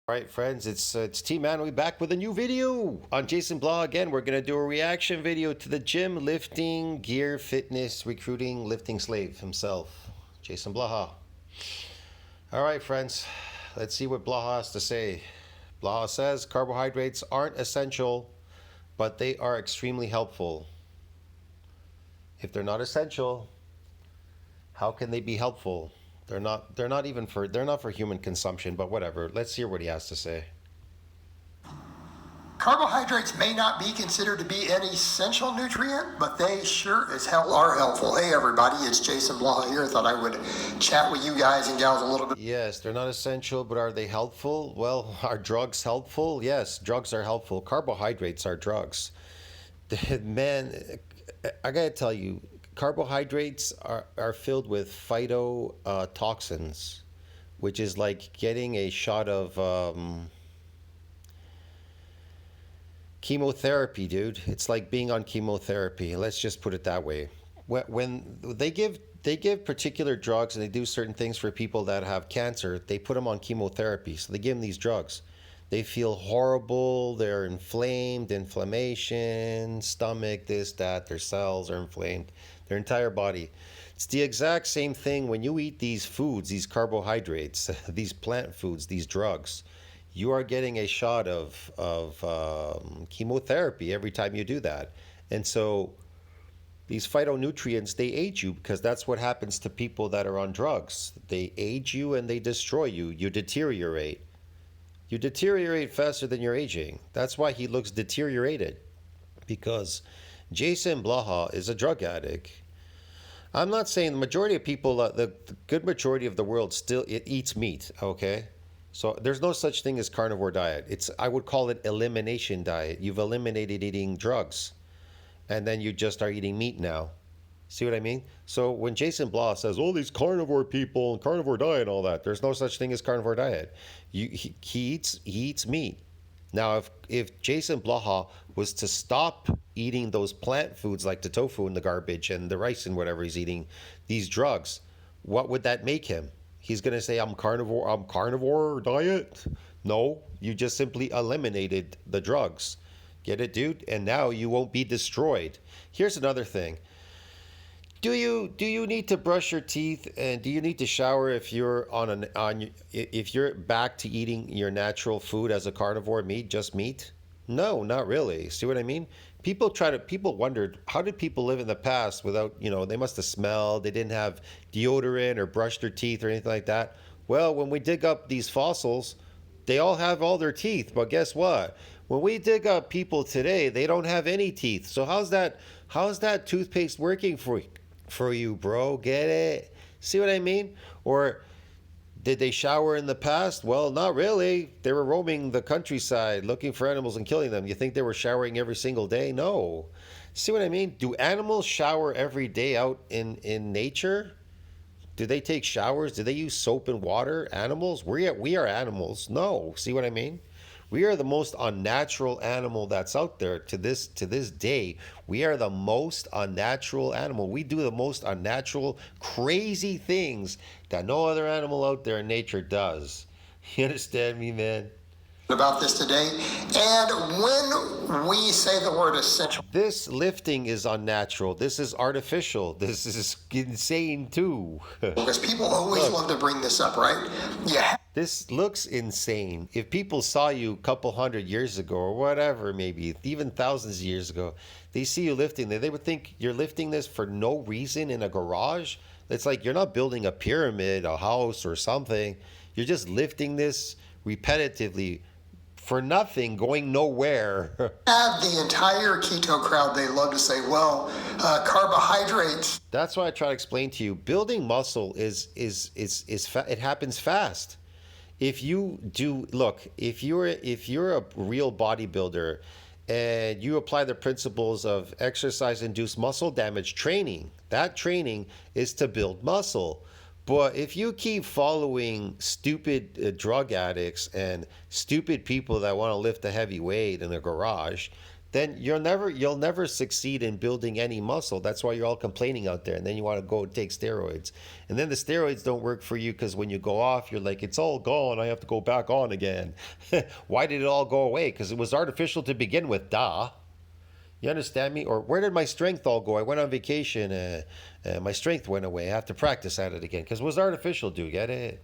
All right, friends, it's T-Man. We back with a new video on JasonBlaha again. We're gonna do a reaction video to the gym lifting gear fitness recruiting lifting slave himself, JasonBlaha. All right, friends, let's see what Blaha has to say. Blaha says carbohydrates aren't essential, but they are extremely helpful. If they're not essential, how can they be helpful? They're not for human consumption, but whatever. Let's hear what he has to say. Carbohydrates may not be considered to be an essential nutrient, but they sure as hell are helpful. Hey everybody, it's JasonBlaha here. Thought I would chat with you guys and gals a little bit. Yes, they're not essential, but are they helpful? Well, are drugs helpful? Yes, drugs are helpful. Carbohydrates are drugs. Man, I gotta tell you, carbohydrates are filled with phytotoxins, which is like getting a shot of chemotherapy, dude. It's like being on chemotherapy. Let's just put it that way. When they give particular drugs and they do certain things for people that have cancer, they put them on chemotherapy. So they give them these drugs. They feel horrible. They're inflamed, inflammation, stomach, this, that. Their cells are inflamed. Their entire body. It's the exact same thing when you eat these foods, these carbohydrates, these plant foods, these drugs. You are getting a shot of chemotherapy every time you do that. And so these phytonutrients, they age you because that's what happens to people that are on drugs. They age you and they destroy you. You deteriorate. You deteriorate faster than you're aging. That's why he looks deteriorated, because JasonBlaha is a drug addict. I'm not saying the majority of people, the good majority of the world still eats meat, okay? So there's no such thing as carnivore diet. I would call it elimination diet. You've eliminated eating drugs, and then you just are eating meat now. See what I mean? So when JasonBlaha says, "Oh, these carnivore people and carnivore diet and all that," there's no such thing as carnivore diet. He eats meat. Now, if JasonBlaha was to stop eating those plant foods like the tofu and the garbage and the rice and whatever he's eating, these drugs, what would that make him? He's going to say, I'm carnivore diet? No, you just simply eliminated the drugs. Get it, dude? And now you won't be destroyed. Here's another thing. Do you need to brush your teeth, and do you need to shower if you're if you're back to eating your natural food as a carnivore, just meat? No, not really. See what I mean? People wondered, how did people live in the past without, they must have smelled, they didn't have deodorant or brushed their teeth or anything like that. Well, when we dig up these fossils, they all have all their teeth, but guess what? When we dig up people today, they don't have any teeth. So how's that toothpaste working for you, bro? Get it? See what I mean? Or did they shower in the past? Well, not really. They were roaming the countryside looking for animals and killing them. You think they were showering every single day? No. See what I mean? Do animals shower every day out in nature? Do they take showers? Do they use soap and water? Animals? We are animals. No. See what I mean? We are the most unnatural animal that's out there to this day. We are the most unnatural animal. We do the most unnatural, crazy things that no other animal out there in nature does. You understand me, man? About this today, and when we say the word essential, this lifting is unnatural. This is artificial. This is insane too. because people always love to bring this up, right? Yeah. This looks insane. If people saw you a couple hundred years ago or whatever, maybe even thousands of years ago, they see you lifting, they would think you're lifting this for no reason in a garage. It's like you're not building a pyramid, a house or something. You're just lifting this repetitively for nothing, going nowhere. Have the entire keto crowd, they love to say, well, carbohydrates. That's why I try to explain to you, building muscle it happens fast. If you do, look, if you're a real bodybuilder and you apply the principles of exercise-induced muscle damage training, that training is to build muscle. But if you keep following stupid drug addicts and stupid people that want to lift a heavy weight in a garage, then you'll never succeed in building any muscle. That's why you're all complaining out there. And then you want to go take steroids. And then the steroids don't work for you because when you go off, you're like, it's all gone. I have to go back on again. Why did it all go away? Because it was artificial to begin with. Duh. You understand me? Or where did my strength all go? I went on vacation. My strength went away. I have to practice at it again because it was artificial. Do you get it?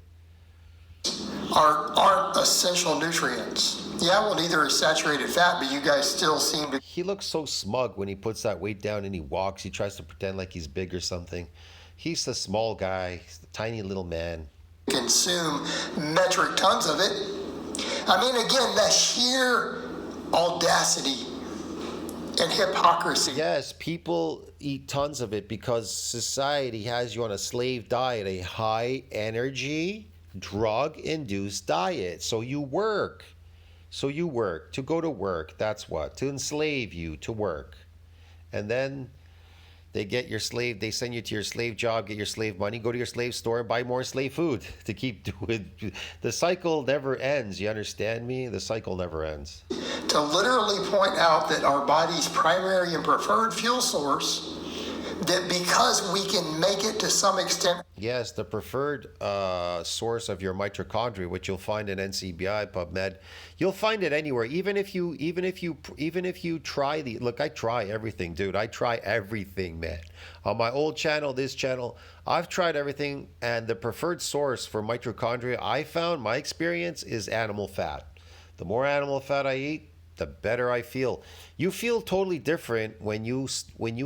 Aren't essential nutrients. Yeah, well, neither is saturated fat, but you guys still seem to He looks so smug when he puts that weight down and he walks. He tries to pretend like he's big or something. He's a small guy. He's a tiny little man. consume metric tons of it. I mean, again, the sheer audacity and hypocrisy. Yes, people eat tons of it because society has you on a slave diet, a high energy, drug induced diet. So you work. To go to work. That's what. To enslave you to work. And then they send you to your slave job, get your slave money, go to your slave store and buy more slave food to keep doing. The cycle never ends. You understand me? The cycle never ends. To literally point out that our body's primary and preferred fuel source, that because we can make it to some extent. Yes, the preferred source of your mitochondria, which you'll find in NCBI, PubMed, you'll find it anywhere. Even if you try look, I try everything, dude. I try everything, man. On my old channel, this channel, I've tried everything, and the preferred source for mitochondria, I found, my experience, is animal fat. The more animal fat I eat, the better I feel. You feel totally different when you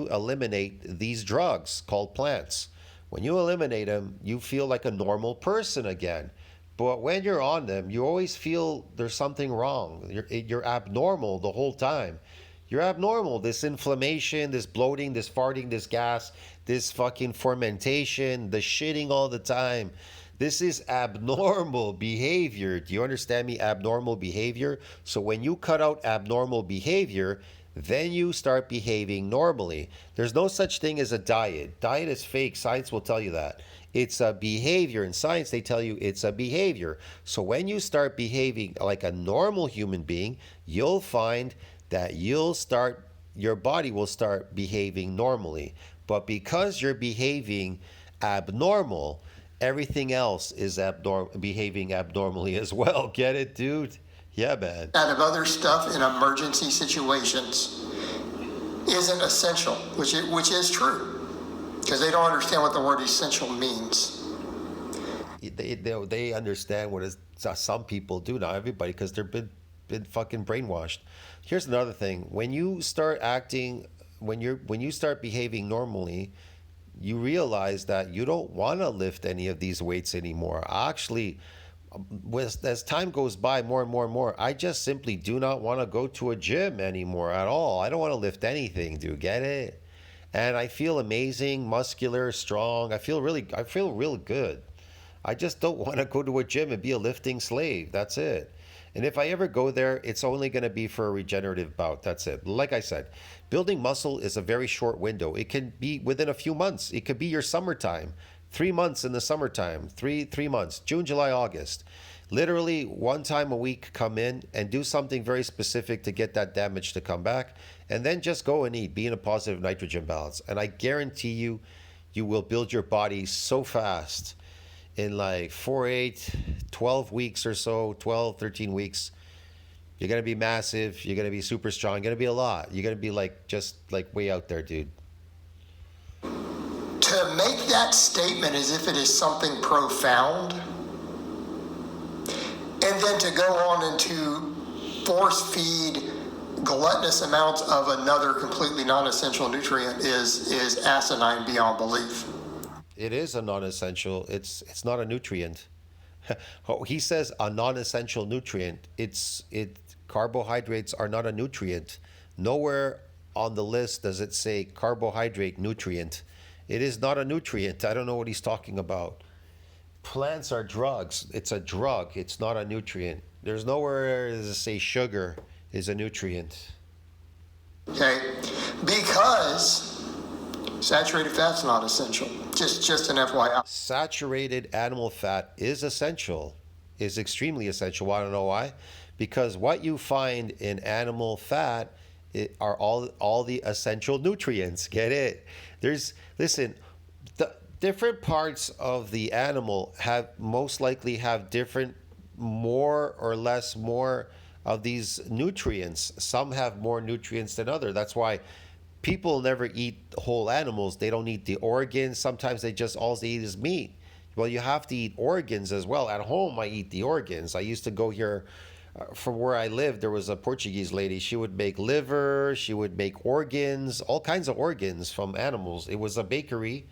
eliminate these drugs called plants. When you eliminate them, you feel like a normal person again. But when you're on them, you always feel there's something wrong. You're abnormal the whole time. You're abnormal. This inflammation, this bloating, this farting, this gas, this fucking fermentation, the shitting all the time. This is abnormal behavior. Do you understand me? Abnormal behavior. So when you cut out abnormal behavior, then you start behaving normally. There's no such thing as a diet. Diet is fake. Science will tell you that. It's a behavior. In science, they tell you it's a behavior. So when you start behaving like a normal human being, you'll find that your body will start behaving normally. But because you're behaving abnormal, everything else is behaving abnormally as well. Get it, dude? Yeah, man. Out of other stuff in emergency situations isn't essential, which is true, because they don't understand what the word essential means. They understand what some people do, not everybody, because they've been fucking brainwashed. Here's another thing: when you start when you start behaving normally, you realize that you don't want to lift any of these weights anymore. Actually, as time goes by more and more and more, I just simply do not want to go to a gym anymore at all. I don't want to lift anything. Do you get it? And I feel amazing, muscular, strong. I feel really good. I just don't want to go to a gym and be a lifting slave. That's it. And if I ever go there, it's only going to be for a regenerative bout. That's it. Like I said, building muscle is a very short window. It can be within a few months. It could be your summertime. 3 months in the summertime. Three months. June, July, August. Literally one time a week, come in and do something very specific to get that damage to come back. And then just go and eat. Be in a positive nitrogen balance. And I guarantee you, you will build your body so fast. In like 4, 8, 12 weeks or so, 12, 13 weeks, you're going to be massive. You're going to be super strong. You're going to be a lot. You're going to be just way out there, dude. To make that statement as if it is something profound, and then to go on and to force feed gluttonous amounts of another completely non-essential nutrient is asinine beyond belief. It is a non-essential. It's not a nutrient. Oh, he says a non-essential nutrient. Carbohydrates are not a nutrient. Nowhere on the list does it say carbohydrate nutrient. It is not a nutrient. I don't know what he's talking about. Plants are drugs. It's a drug. It's not a nutrient. There's nowhere does it say sugar is a nutrient. Okay, because saturated fat's not essential. Just an FYI. Saturated animal fat is essential, is extremely essential. I don't know why. Because what you find in animal fat are all the essential nutrients. Get it? Listen, the different parts of the animal have most likely have different more or less more of these nutrients. Some have more nutrients than other. That's why people never eat whole animals. They don't eat the organs. Sometimes they just all they eat is meat. Well, you have to eat organs as well. At home, I eat the organs. I used to go here from where I lived. There was a Portuguese lady. She would make liver. She would make organs, all kinds of organs from animals. It was a bakery.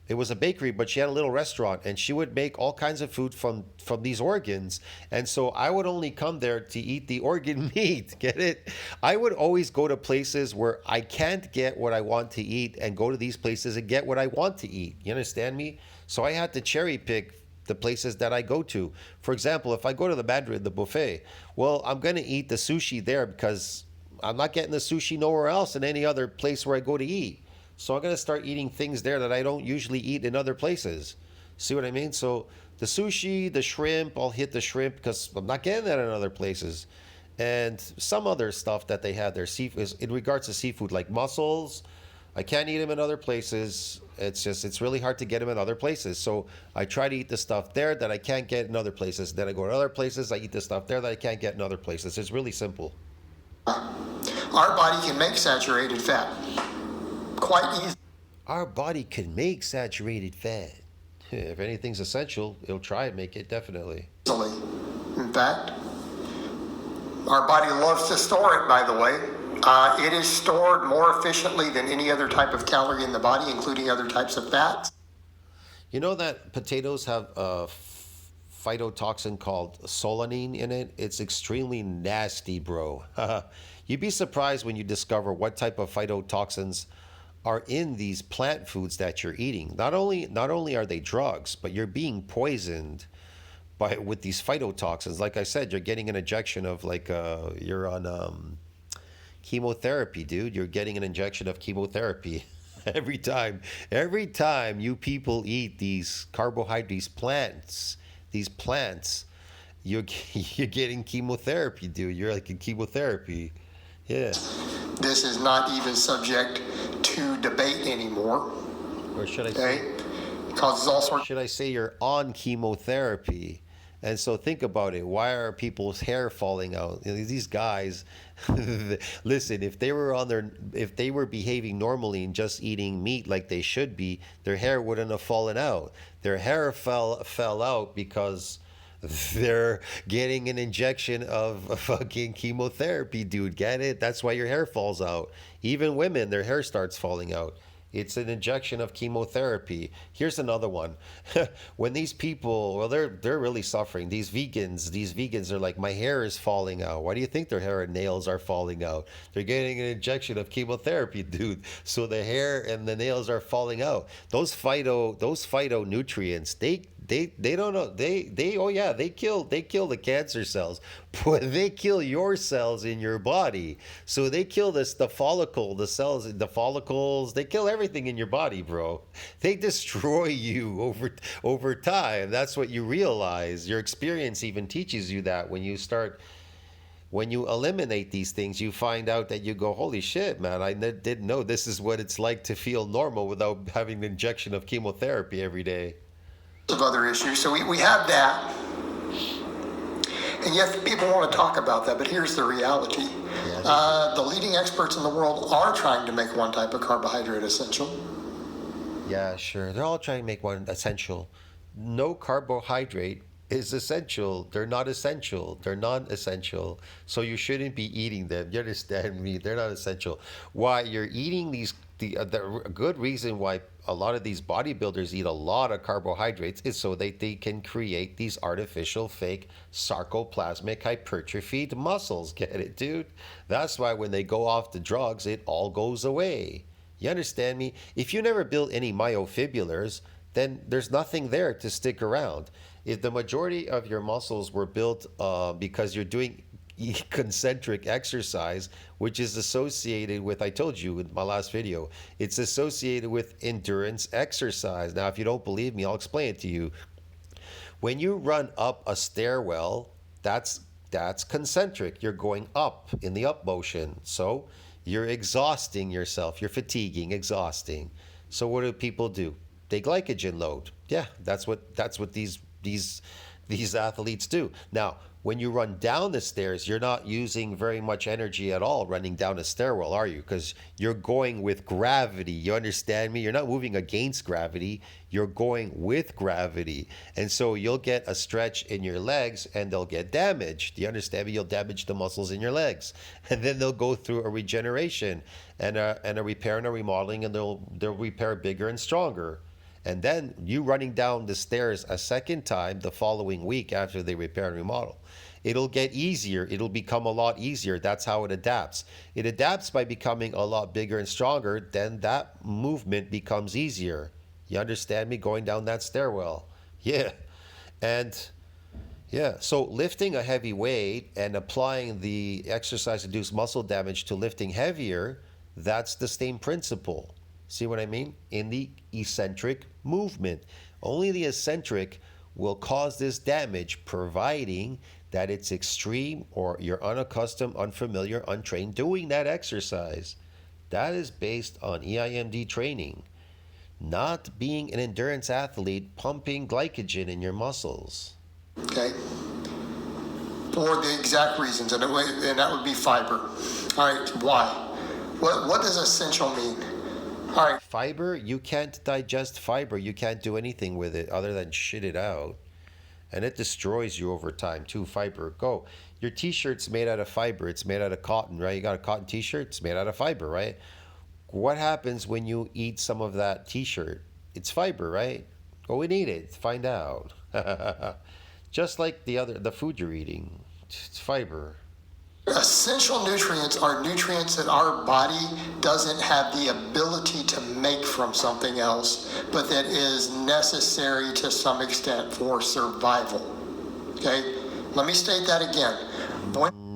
It was a bakery, but she had a little restaurant, and she would make all kinds of food from these organs. And so I would only come there to eat the organ meat. Get it? I would always go to places where I can't get what I want to eat, and go to these places and get what I want to eat. You understand me? So I had to cherry pick the places that I go to. For example, if I go to the Madrid, the buffet, well, I'm going to eat the sushi there because I'm not getting the sushi nowhere else in any other place where I go to eat. So I'm going to start eating things there that I don't usually eat in other places. See what I mean? So the sushi, the shrimp, I'll hit the shrimp because I'm not getting that in other places. And some other stuff that they have there, seafood, in regards to seafood, like mussels, I can't eat them in other places. It's really hard to get them in other places. So I try to eat the stuff there that I can't get in other places. Then I go to other places, I eat the stuff there that I can't get in other places. It's really simple. Our body can make saturated fat quite easily. Our body can make saturated fat. If anything's essential, it'll try and make it, definitely. In fact, our body loves to store it, by the way. It is stored more efficiently than any other type of calorie in the body, including other types of fats. You know that potatoes have a phytotoxin called solanine in it? It's extremely nasty, bro. You'd be surprised when you discover what type of phytotoxins are in these plant foods that you're eating. Not only are they drugs, but you're being poisoned with these phytotoxins. Like I said, you're getting an injection of you're on chemotherapy, dude. You're getting an injection of chemotherapy every time you people eat these carbohydrates, these plants, you're getting chemotherapy, dude. You're like in chemotherapy. Yeah. This is not even subject to debate anymore. Or should I say? Causes all sorts. Should I say you're on chemotherapy? And so think about it. Why are people's hair falling out? You know, these guys, listen, if they were behaving normally and just eating meat like they should be, their hair wouldn't have fallen out. Their hair fell out because they're getting an injection of fucking chemotherapy, dude. Get it? That's why your hair falls out. Even women, their hair starts falling out. It's an injection of chemotherapy. Here's another one. When these people, well, they're really suffering. These vegans are like, my hair is falling out. Why do you think their hair and nails are falling out? They're getting an injection of chemotherapy, dude. So the hair and the nails are falling out. Those phytonutrients, they don't know. They kill the cancer cells, but they kill your cells in your body. So they kill the follicles, they kill everything in your body, bro. They destroy you over time. That's what you realize. Your experience even teaches you that when you eliminate these things, you find out that you go, holy shit, man, I didn't know this is what it's like to feel normal without having an injection of chemotherapy every day. Of other issues. So we have that. And yet people want to talk about that, but here's the reality. The leading experts in the world are trying to make one type of carbohydrate essential. Yeah, sure. They're all trying to make one essential. No carbohydrate is essential. They're not essential. They're non-essential. So you shouldn't be eating them. You understand me? They're not essential. Why you're eating the good reason why a lot of these bodybuilders eat a lot of carbohydrates is so that they can create these artificial fake sarcoplasmic hypertrophied muscles. Get it, dude? That's why when they go off the drugs, it all goes away. You understand me? If you never built any myofibrillars, then there's nothing there to stick around. If the majority of your muscles were built because you're doing concentric exercise, which is associated with, I told you in my last video, it's associated with endurance exercise. Now, if you don't believe me, I'll explain it to you. When you run up a stairwell, that's concentric. You're going up in the up motion. So You're exhausting yourself. You're fatiguing, exhausting. So what do people do? They glycogen load. Yeah, that's what these athletes do. Now, when you run down the stairs, you're not using very much energy at all running down a stairwell, are you? Because you're going with gravity. You understand me? You're not moving against gravity. You're going with gravity. And so you'll get a stretch in your legs and they'll get damaged. Do you understand me? You'll damage the muscles in your legs. And then they'll go through a regeneration and a repair and a remodeling, and they'll repair bigger and stronger. And then you running down the stairs a second time the following week after they repair and remodel. It'll get easier. It'll become a lot easier. That's how it adapts. It adapts by becoming a lot bigger and stronger. Then that movement becomes easier. You understand me? Going down that stairwell. Yeah. And yeah, so lifting a heavy weight and applying the exercise-induced muscle damage to lifting heavier, that's the same principle. See what I mean? In the eccentric movement. Only the eccentric will cause this damage, providing that it's extreme or you're unaccustomed, unfamiliar, untrained doing that exercise. That is based on EIMD training, not being an endurance athlete pumping glycogen in your muscles. Okay? For the exact reasons, and that would be fiber. All right, why? What does essential mean? All right. Fiber, you can't digest fiber. You can't do anything with it other than shit it out. And it destroys you over time too. Fiber, go. Your t-shirt's made out of fiber. It's made out of cotton, right? You got a cotton t-shirt, it's made out of fiber, right? What happens when you eat some of that t-shirt? It's fiber, right? Go and eat it. Find out. Just like the food you're eating. It's fiber. Essential nutrients are nutrients that our body doesn't have the ability to make from something else, but that is necessary to some extent for survival. Okay? Let me state that again.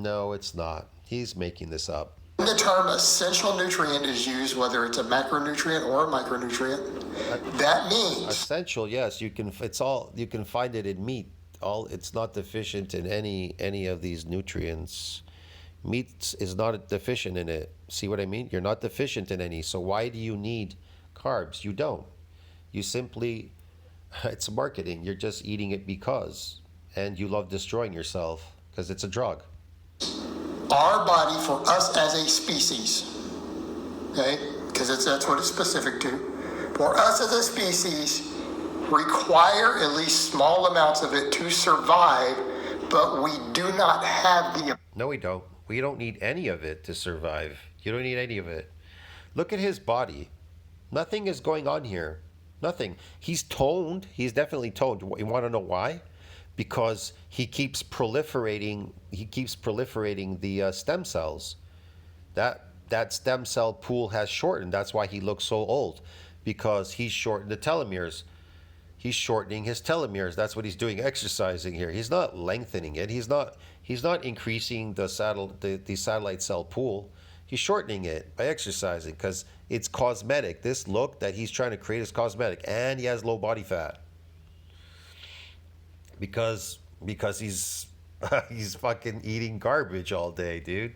No, it's not. He's making this up. When the term essential nutrient is used, whether it's a macronutrient or a micronutrient, that means essential, yes, you can find it in meat. It's not deficient in any of these nutrients. Meat is not deficient in it. See what I mean? You're not deficient in any. So why do you need carbs? You don't. You simply, it's marketing. You're just eating it because. And you love destroying yourself because it's a drug. our body, for us as a species, okay, because that's what it's specific to, for us as a species, require at least small amounts of it to survive, but we do not have the... No, we don't. We don't need any of it to survive. You don't need any of it. Look at his body. Nothing is going on here. Nothing. He's toned. He's definitely toned. You want to know why? Because he keeps proliferating. He keeps proliferating the stem cells. That stem cell pool has shortened. That's why he looks so old, because he's shortened the telomeres. He's shortening his telomeres. That's what he's doing, exercising here. He's not lengthening it. He's not increasing the satellite cell pool. He's shortening it by exercising because it's cosmetic. This look that he's trying to create is cosmetic, and he has low body fat because he's he's fucking eating garbage all day, dude.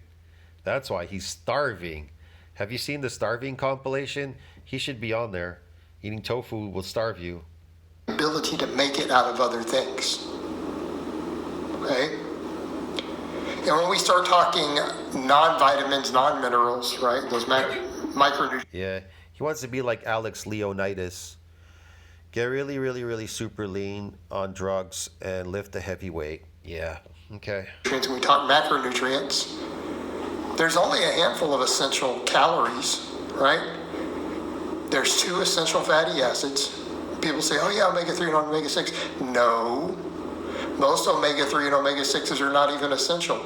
That's why he's starving. Have you seen the starving compilation? He should be on there. Eating tofu will starve you. Ability to make it out of other things. Okay? And when we start talking non-vitamins, non-minerals, right? Those micronutrients. Yeah, he wants to be like Alex Leonidas. Get really, really, really super lean on drugs and lift a heavy weight. Yeah, okay. When we talk macronutrients, there's only a handful of essential calories, right? There's 2 essential fatty acids. People say, oh yeah, omega-3 and omega-6. No, most omega-3 and omega-6s are not even essential.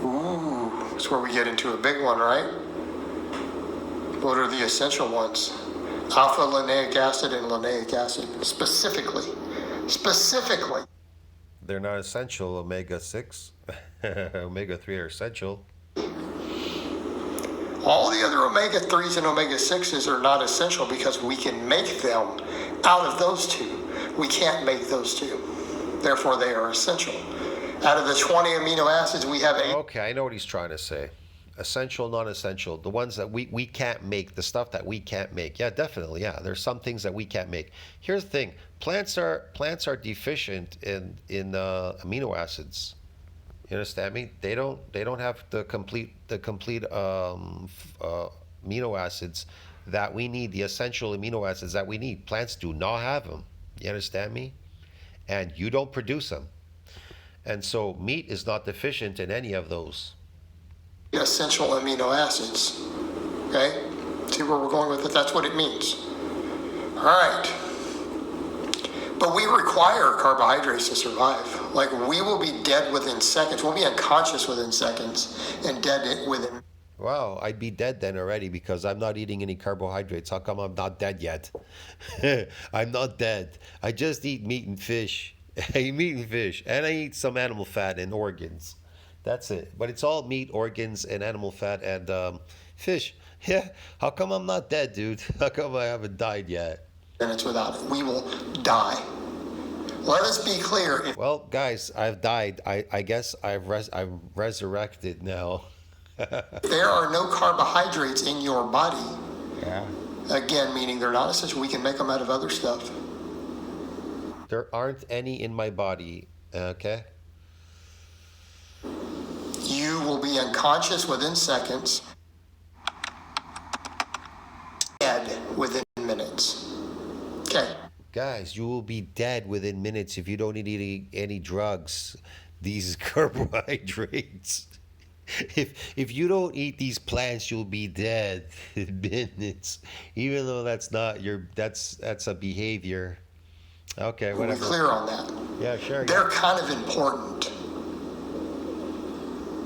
Ooh, that's where we get into a big one, right? What are the essential ones? Alpha linoleic acid and linoleic acid, specifically. They're not essential, omega-6. Omega-3 are essential. All the other omega-3s and omega-6s are not essential because we can make them out of those 2. We can't make those 2. Therefore, they are essential. Out of the 20 amino acids, we have 8. Okay, I know what he's trying to say. Essential, non-essential, the ones that we can't make, the stuff that we can't make. Yeah, definitely. Yeah, there's some things that we can't make. Here's the thing: plants are deficient in amino acids. You understand me? They don't have the complete amino acids that we need, the essential amino acids that we need. Plants do not have them. You understand me? And you don't produce them. And so meat is not deficient in any of those. Essential amino acids. Okay? See where we're going with it? That's what it means. All right. But we require carbohydrates to survive. Like, we will be dead within seconds. We'll be unconscious within seconds and dead within. Wow, I'd be dead then already because I'm not eating any carbohydrates. How come I'm not dead yet? I'm not dead. I just eat meat and fish. I eat meat and fish. And I eat some animal fat and organs. That's it. But it's all meat, organs, and animal fat and fish. Yeah. How come I'm not dead, dude? How come I haven't died yet? Minutes without it, we will die. Let us be clear. Well, guys, I've died. I guess I'm resurrected now. If there are no carbohydrates in your body, Yeah. again, meaning they're not essential, we can make them out of other stuff. There aren't any in my body. Okay. You will be unconscious within seconds, dead within minutes. Okay. Guys, you will be dead within minutes if you don't eat any drugs. These carbohydrates. If you don't eat these plants, you'll be dead in minutes. Even though that's not that's a behavior. Okay, We're whatever. clear on that. Yeah, sure. They're kind of important,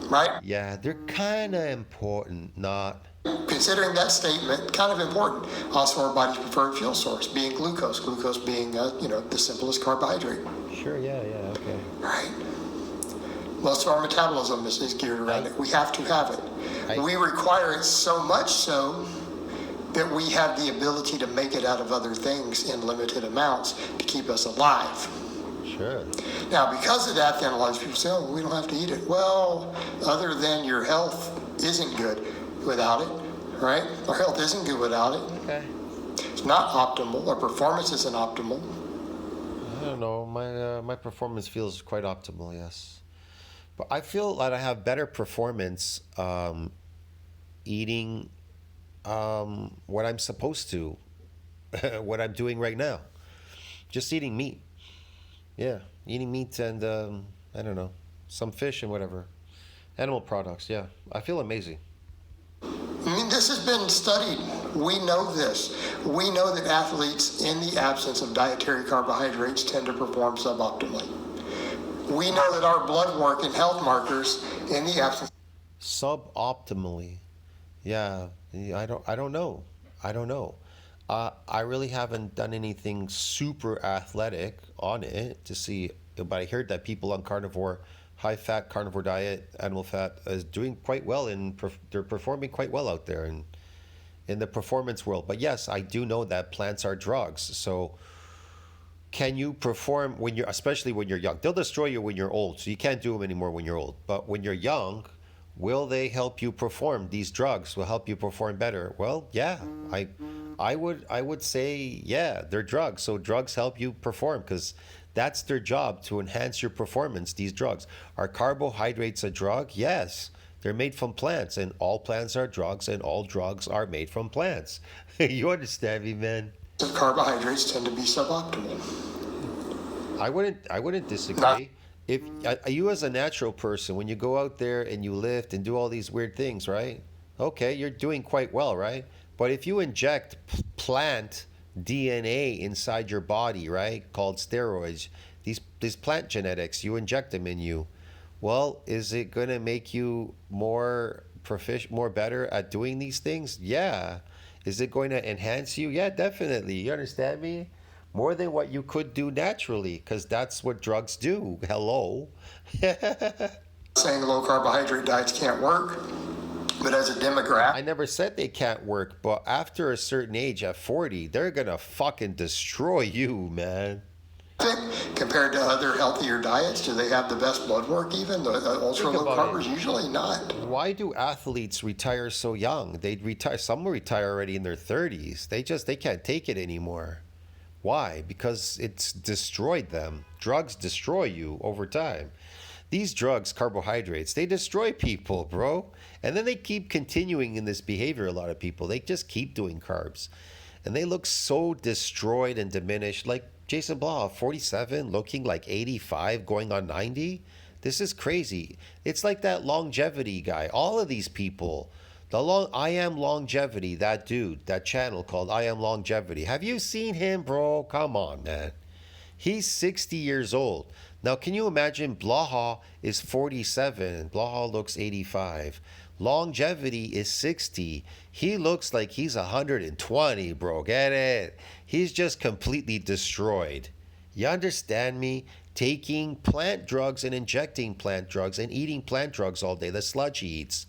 right? Yeah, they're kind of important, not. Considering that statement, kind of important. Also, our body's preferred fuel source being glucose. Glucose being, the simplest carbohydrate. Sure, yeah, okay. Right. Most of our metabolism is geared around it. We have to have it. We require it so much so that we have the ability to make it out of other things in limited amounts to keep us alive. Sure. Now, because of that, then a lot of people say, oh, we don't have to eat it. Well, other than your health isn't good without it, right? Our health isn't good without it. Okay. It's not optimal. Our performance isn't optimal. I don't know. My performance feels quite optimal, yes. But I feel that I have better performance eating what I'm supposed to, what I'm doing right now. Just eating meat. Yeah, eating meat and, I don't know, some fish and whatever. Animal products, yeah. I feel amazing. I mean, this has been studied. We know this. We know that athletes, in the absence of dietary carbohydrates, tend to perform suboptimally. We know that our blood work and health markers, in the absence. Suboptimally. Yeah, I don't know. I really haven't done anything super athletic on it to see, but I heard that people on high-fat carnivore diet, animal fat, is doing quite well, and they're performing quite well out there in the performance world. But yes, I do know that plants are drugs. So can you perform especially when you're young? They'll destroy you when you're old, so you can't do them anymore when you're old. But when you're young, will they help you perform? These drugs will help you perform better. Well, yeah, I would say, yeah, they're drugs. So drugs help you perform because that's their job, to enhance your performance, these drugs. Are carbohydrates a drug? Yes. They're made from plants, and all plants are drugs, and all drugs are made from plants. You understand me, man? Carbohydrates tend to be suboptimal. I wouldn't disagree. If you, as a natural person, when you go out there and you lift and do all these weird things, right? Okay, you're doing quite well, right? But if you inject plant DNA inside your body, right, called steroids, these plant genetics, you inject them in you. Well, is it going to make you more proficient, more better at doing these things? Yeah. Is it going to enhance you? Yeah, definitely. You understand me? More than what you could do naturally, because that's what drugs do. Hello. Saying low carbohydrate diets can't work, but as a demographic. I never said they can't work, but after a certain age, at 40, they're going to fucking destroy you, man. compared to other healthier diets? Do they have the best blood work even? The ultra low carbers? Usually not. Why do athletes retire so young? They retire. Some retire already in their 30s. They can't take it anymore. Why? Because it's destroyed them. Drugs destroy you over time. These drugs, carbohydrates, they destroy people, bro. And then they keep continuing in this behavior, a lot of people. They just keep doing carbs. And they look so destroyed and diminished. Like JasonBlaha, 47, looking like 85, going on 90. This is crazy. It's like that longevity guy. All of these people. I Am Longevity, that dude, that channel called I Am Longevity. Have you seen him, bro? Come on, man. He's 60 years old. Now, can you imagine Blaha is 47 and Blaha looks 85? Longevity is 60. He looks like he's 120, bro. Get it? He's just completely destroyed. You understand me? Taking plant drugs and injecting plant drugs and eating plant drugs all day. The sludge he eats.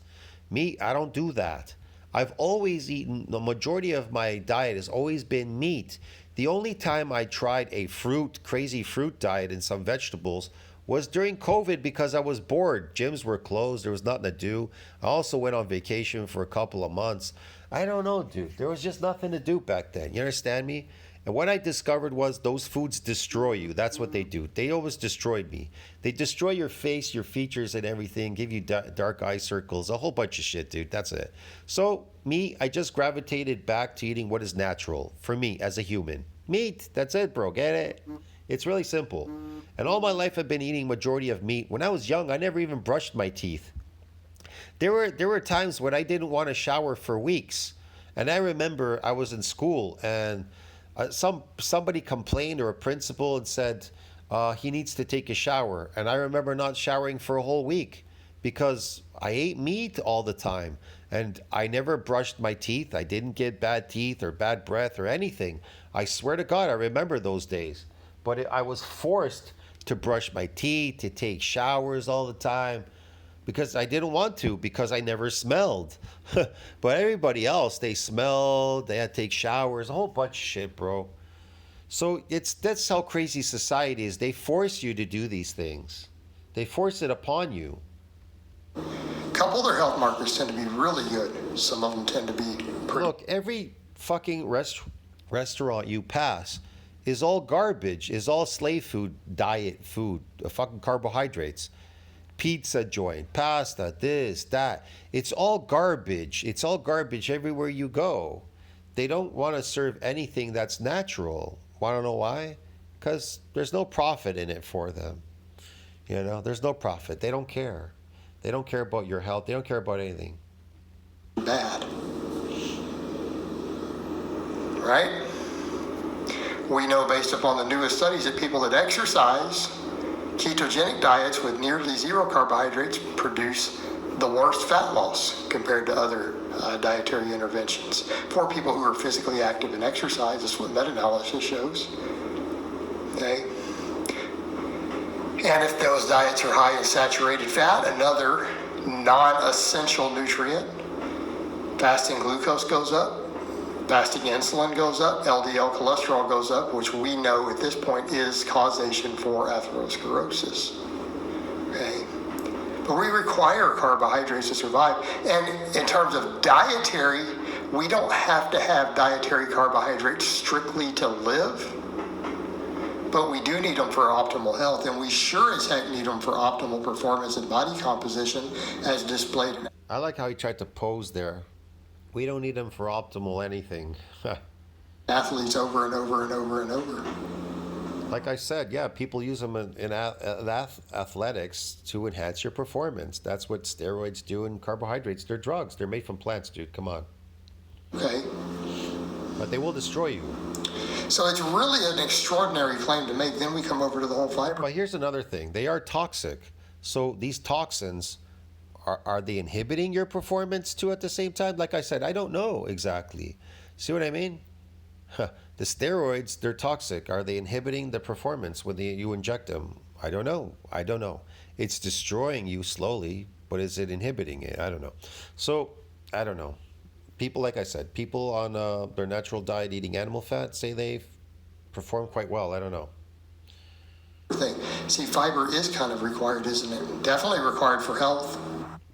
Me, I don't do that. I've always eaten, the majority of my diet has always been meat. The only time I tried a crazy fruit diet and some vegetables was during COVID because I was bored. Gyms were closed. There was nothing to do. I also went on vacation for a couple of months. I don't know, dude. There was just nothing to do back then. You understand me? And what I discovered was those foods destroy you. That's what they do. They always destroyed me. They destroy your face, your features, and everything, give you dark eye circles, a whole bunch of shit, dude. That's it. So, me, I just gravitated back to eating what is natural for me as a human. Meat. That's it, bro. Get it? It's really simple. And all my life I've been eating majority of meat. When I was young, I never even brushed my teeth. There were times when I didn't want to shower for weeks. And I remember I was in school and somebody complained, or a principal, and said he needs to take a shower. And I remember not showering for a whole week because I ate meat all the time and I never brushed my teeth. I didn't get bad teeth or bad breath or anything. I swear to God, I remember those days. But I was forced to brush my teeth, to take showers all the time because I didn't want to, because I never smelled. But everybody else, they smelled, they had to take showers, a whole bunch of shit, bro. So that's how crazy society is. They force you to do these things. They force it upon you. A couple of their health markers tend to be really good. Some of them tend to be pretty. Look, every fucking restaurant you pass is all garbage, is all slave food, diet food, fucking carbohydrates. Pizza joint, pasta, this, that. It's all garbage. It's all garbage everywhere you go. They don't want to serve anything that's natural. Want to know why? Because there's no profit in it for them. You know, there's no profit. They don't care. They don't care about your health. They don't care about anything. Bad. Right? We know based upon the newest studies that people that exercise, ketogenic diets with nearly zero carbohydrates produce the worst fat loss compared to other dietary interventions. For people who are physically active and exercise, that's what meta-analysis shows. Okay? And if those diets are high in saturated fat, another non-essential nutrient, fasting glucose goes up, fasting insulin goes up, LDL cholesterol goes up, which we know at this point is causation for atherosclerosis. Okay? But we require carbohydrates to survive. And in terms of dietary, we don't have to have dietary carbohydrates strictly to live, but we do need them for optimal health, and we sure as heck need them for optimal performance and body composition as displayed in. I like how he tried to pose there. We don't need them for optimal anything. Athletes over and over and over and over. Like I said, yeah, people use them in athletics to enhance your performance. That's what steroids do, and carbohydrates. They're drugs. They're made from plants, dude. Come on. Okay. But they will destroy you. So it's really an extraordinary claim to make. Then we come over to the whole fiber. But here's another thing. They are toxic. So these toxins, are they inhibiting your performance too at the same time? Like I said, I don't know exactly. See what I mean? The steroids, they're toxic. Are they inhibiting the performance when you inject them? I don't know. I don't know. It's destroying you slowly, but is it inhibiting it? I don't know. So, I don't know. People, like I said, people on their natural diet eating animal fat say they perform quite well. I don't know. thing. See, fiber is kind of required, isn't it? Definitely required for health.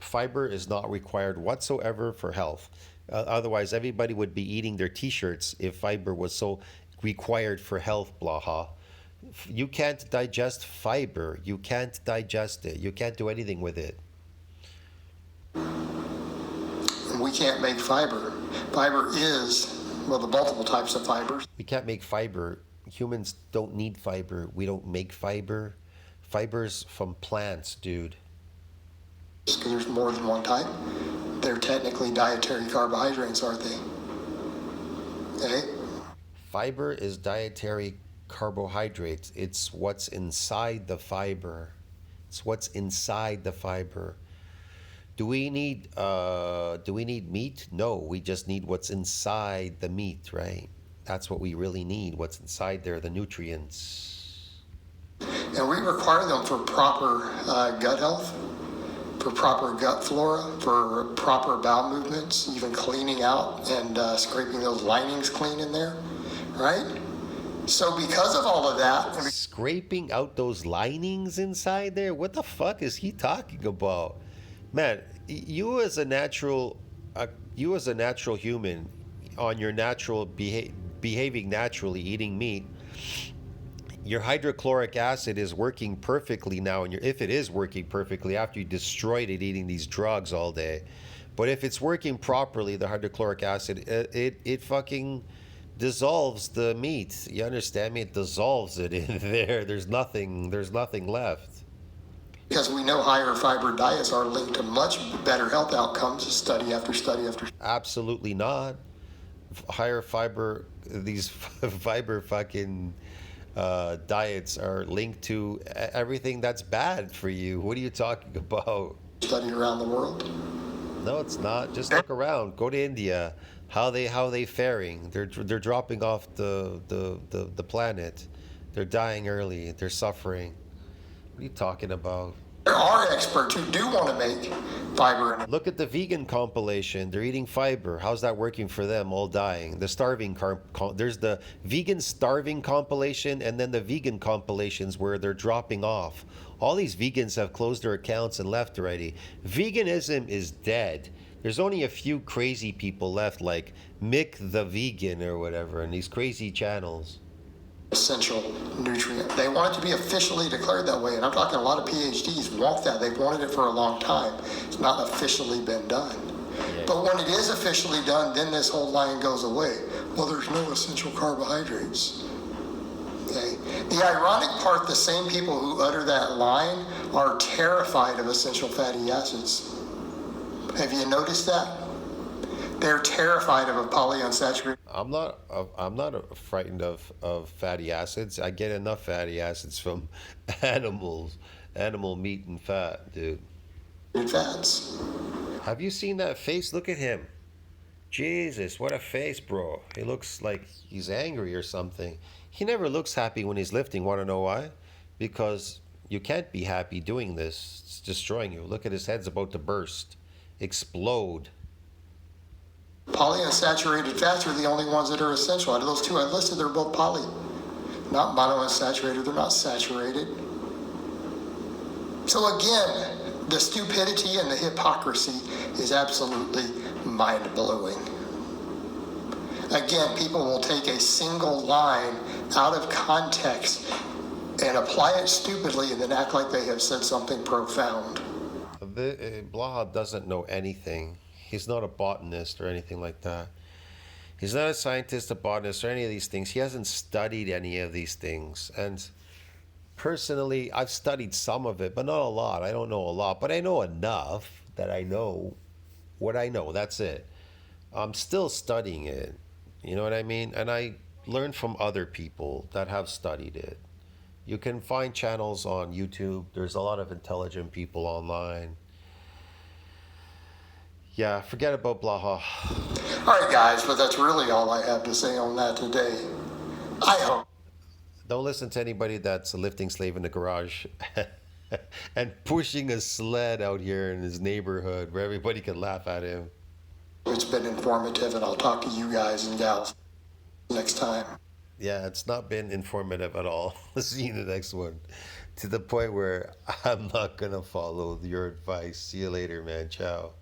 Fiber is not required whatsoever for health. Otherwise, everybody would be eating their t-shirts if fiber was so required for health, Blaha. You can't digest fiber. You can't digest it. You can't do anything with it. And we can't make fiber. Fiber is, well, the multiple types of fibers. We can't make fiber. Humans don't need fiber. We don't make fiber. Fiber's from plants, dude. Because there's more than one type. They're technically dietary carbohydrates, aren't they? Okay? Fiber is dietary carbohydrates. It's what's inside the fiber. It's what's inside the fiber. Do we need meat? No, we just need what's inside the meat, right? That's what we really need. What's inside there, the nutrients. And we require them for proper gut health, for proper gut flora, for proper bowel movements, even cleaning out and scraping those linings clean in there, right? So because of all of that, Scraping out those linings inside there? What the fuck is he talking about? Man, you as a natural human, on your natural behaving naturally, eating meat, your hydrochloric acid is working perfectly now, and if it is working perfectly after you destroyed it eating these drugs all day, but if it's working properly, the hydrochloric acid, it fucking dissolves the meat. You understand me? It dissolves it in there. There's nothing left. because we know higher fiber diets are linked to much better health outcomes, study after study after. Absolutely not. Higher fiber, these fiber fucking diets are linked to everything that's bad for you. What are you talking about? Study around the world. No, it's not. Just look around. Go to India. How they faring? They're dropping off the planet. They're dying early. They're suffering. What are you talking about? There are experts who do want to make fiber. Look at the vegan compilation. They're eating fiber. How's that working for them? All dying. The starving there's the vegan starving compilation, and then the vegan compilations where they're dropping off. All these vegans have closed their accounts and left already. Veganism is dead. There's only a few crazy people left, like Mick the Vegan or whatever, and these crazy channels. Essential nutrient. They want it to be officially declared that way, and I'm talking a lot of PhDs want that. They've wanted it for a long time. It's not officially been done. Yeah. But when it is officially done, then this whole line goes away. Well, there's no essential carbohydrates. Okay. The ironic part, the same people who utter that line are terrified of essential fatty acids. Have you noticed that? They're terrified of a polyunsaturated. I'm not frightened of fatty acids. I get enough fatty acids from animal meat and fat, dude. Fats. Have you seen that face? Look at him. Jesus, what a face, bro. He looks like he's angry or something. He never looks happy when he's lifting. Want to know why? Because you can't be happy doing this. It's destroying you. Look at his head's about to burst. Explode. Polyunsaturated fats are the only ones that are essential. Out of those two I listed, they're both poly. Not monounsaturated, they're not saturated. So again, the stupidity and the hypocrisy is absolutely mind-blowing. Again, people will take a single line out of context and apply it stupidly and then act like they have said something profound. Blaha doesn't know anything. He's not a botanist or anything like that. He's not a scientist, a botanist, or any of these things. He hasn't studied any of these things. And personally, I've studied some of it, but not a lot. I don't know a lot, but I know enough that I know what I know. That's it. I'm still studying it. You know what I mean? And I learn from other people that have studied it. You can find channels on YouTube. There's a lot of intelligent people online. Yeah, forget about Blaha. All right, guys, but that's really all I have to say on that today. I hope. Don't listen to anybody that's a lifting slave in the garage and pushing a sled out here in his neighborhood where everybody can laugh at him. It's been informative, and I'll talk to you guys and gals next time. Yeah, it's not been informative at all. See you in the next one. To the point where I'm not gonna follow your advice. See you later, man. Ciao.